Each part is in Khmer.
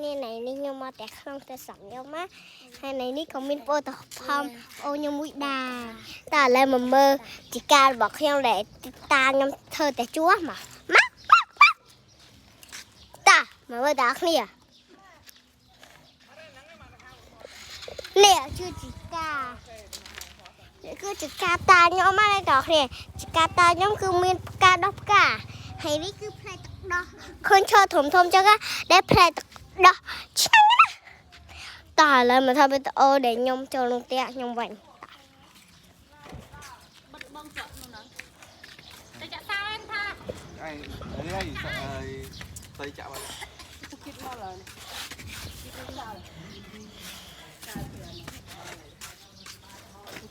នេះណៃនេះខ្ញុំមកតែក្នុងតែសំខ្ញុំណាហើយណៃនេះក៏មានពោតផំអូខ្ញុំមួយដែរតែឥឡូវមកមើលជាការរបស់ខ្ញុំដែលតាខ្ញុំធ្វើតែជួសមកតាមកមើលតាគ្នានេះគឺជាការគឺជាការតាខ្ញុំមកដល់តាគ្នាជាការតាខ្ញុំគឺមានផ្កាដោះផ្កាហើយនេះគឺផ្លែទឹកដោះឃើញឈើធំធំចឹងដែលផ្លែទឹកដោះឆ្ងាញ់ណាស់តោះឥឡូវមកធ្វើវីដេអូដែលខ្ញុំចូលក្នុងផ្ទះខ្ញុំវិញបិទបងចក់នោះហ្នឹងតែចាក់សៅឯងថានេះស្អីចាក់មកគិតមកឡើយ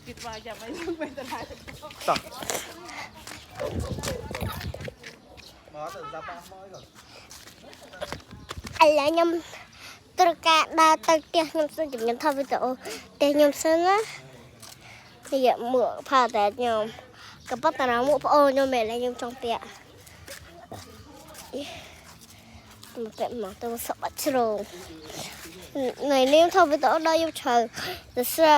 គិតមកចាំមិនទៅទៅហើយតោះមកទៅចាប់ប៉ះមកអីឥឡូវខ្ញុំត្រូវការដើរទៅផ្ទះខ្ញុំសិនជំនាញធ្វើវីដេអូផ្ទះខ្ញុំសិនណានេះមួកផាតែខ្ញុំក៏ប៉ុន្តែមួកប្អូនខ្ញុំមិនឡើយខ្ញុំចង់ពាក់មកពាក់មកទៅសក់បាច់ជ្រងថ្ងៃនេះធ្វើវីដេអូដល់ខ្ញុំជ្រៅទៅស្រា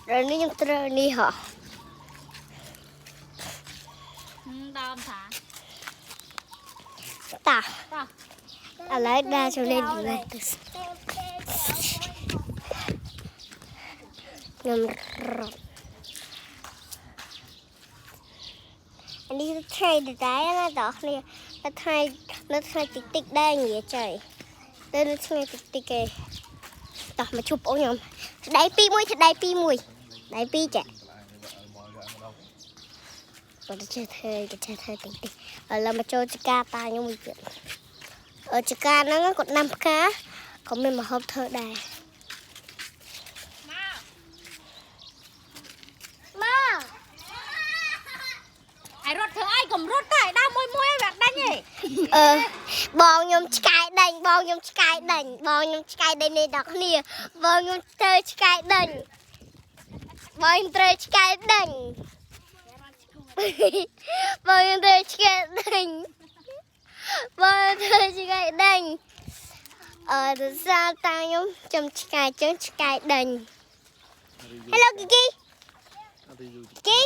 ដល់នេះខ្ញុំត្រូវនេះហ៎ដើមថាតាឥឡូវដើរចូលលេងទៅខ្ញុំរត់อันนี้ថ្ងៃដែរណាបងប្អូននៅថ្ងៃតិចតិចដែរងាយចៃទៅនៅថ្ងៃតិចតិចគេតោះមកជួបបងខ្ញុំដៃ2មួយដៃ2មួយដៃ2ចាគាត់ចេះធ្វើតិចតិចឥឡូវមកចូលចកាតាខ្ញុំមួយទៀតចកាហ្នឹងគាត់ដាំផ្កាក៏មានម្ហូបធ្វើដែររត់ធ្វើអីកុំរត់តែដើរមួយវាដាច់ឯងបងខ្ញុំឆ្កែដេញបងខ្ញុំឆ្កែដេញនេះដល់គ្នាបងខ្ញុំត្រូវឆ្កែដេញបងខ្ញុំត្រូវឆ្កែដេញបងខ្ញុំត្រូវឆ្កែដេញទៅសារតាខ្ញុំចំឆ្កែចឹងឆ្កែដេញ Hello Kiki Kiki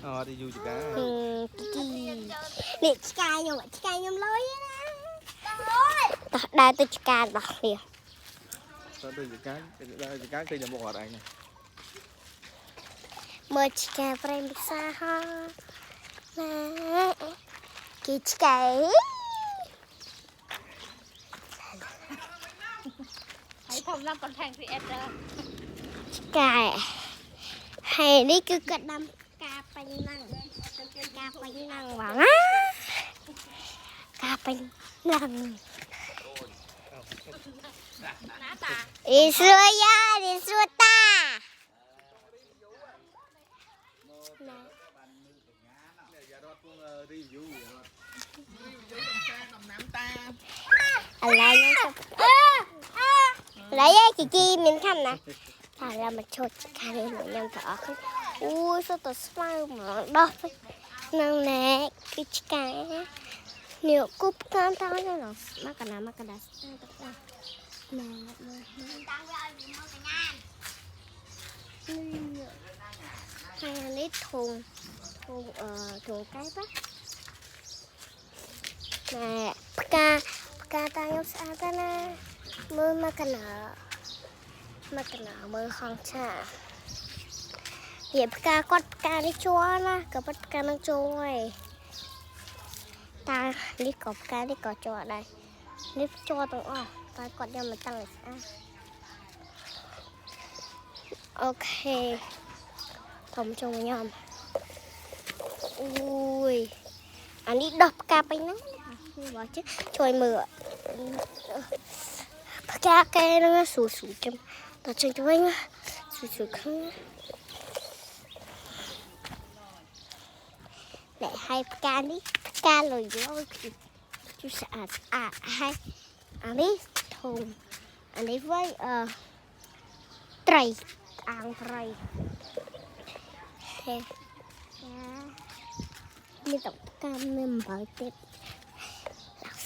អត់ទៅយូរចកានេះឆ្កែខ្ញុំលុយណាតោះដើរទៅឆ្កែរបស់គ្នាទៅចកាឃើញតែមុខអត់ឯងណាមើលឆ្កែប្រេងពិសាហ៎ណាគេឆ្កែហើយខ្ញុំឡើង content creator ឆ្កែហើយនេះគឺគាត់ដាំការពេញហ្នឹងបងណាការពេញហ្នឹងណាតាអ៊ីសួរយ៉ាអ៊ីសួរតាឥឡូវខ្ញុំជីមានខំណាតែឥឡូវមកឈុតខាងនេះខ្ញុំទៅអស់អូយសុទ្ធតែស្មៅហ្មងដោះនឹងណែគឺឆ្កែនេះគប់តាមតោះហ្នឹងមកកណ្ដាលទៅណាតាមយកឲ្យមើលកញ្ញាហើយនេះធុងកែបណែផ្កាតាខ្ញុំស្អាតណាស់មើលមកកណ្ដាលមើលខំឆានិយាយផ្កានេះជួណាក៏ប៉ាត់ផ្កានឹងជួហើយតានេះក៏ផ្កានេះក៏ជួដែរនេះជួទាំងអស់តែគាត់យកមកតាំងឲ្យស្អាតអូខេធំជុំញ៉ាំអូយអានេះដោះផ្កាពេញហ្នឹងបងជិះជួយមើលផ្កាគេហ្នឹងស្រួលចាំតើចេញទៅវិញស្រួលខាងនេះហើយផ្កានេះផ្កាលុយគឺស្អាតហើយអានេះធំអានេះវិញត្រីអាំងត្រីហេនេះតផ្កាមានអំបិលទៀតហ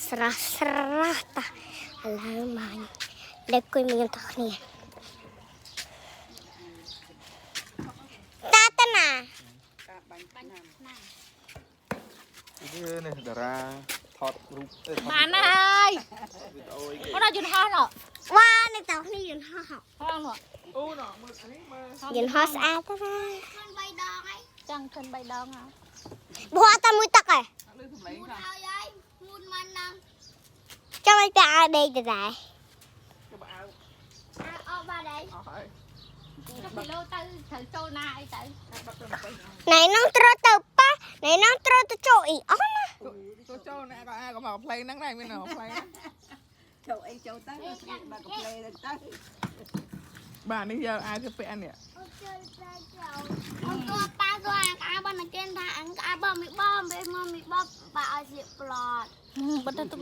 ស្រស់ស្រស់តាឥឡូវមកលេបគួយមានតគ្នាតាតាណា Cái này đà ra thọt rụp. បានហើយអូនយន្តហោះណោះ វ៉ានេះតគ្នាយន្តហោះ ហោះណោះ Ô nọ mưa ấy mưa. យន្តហោះស្អាតតាណា ចាំឃើញ3ដងហើយ បួតែមួយទឹកឯង Lên thùng lấy cả. ចាំឲ្យតែឲ្យដេកទៅដែរ Cái bà áo. អោបាដែរ Áo phải. ចុះពីលោទៅត្រូវចូលណាអីទៅ Bắt cho nó tay. ណៃនឹងត្រូវទៅប៉ះណៃនឹងត្រូវទៅចូលអ៊ីអស់ណា Tôi cho nè có ai có bảo play nắng này bên nào play. Châu ấy châu tới bà có play được tới Bà đi giờ ai cứ vẽ nè. អូនក៏ប៉ាក៏អាបានគេថាអាបើមិនបងពេលមកមិនបងប៉ាឲ្យស្លៀកប្លត់ បន្តទៅ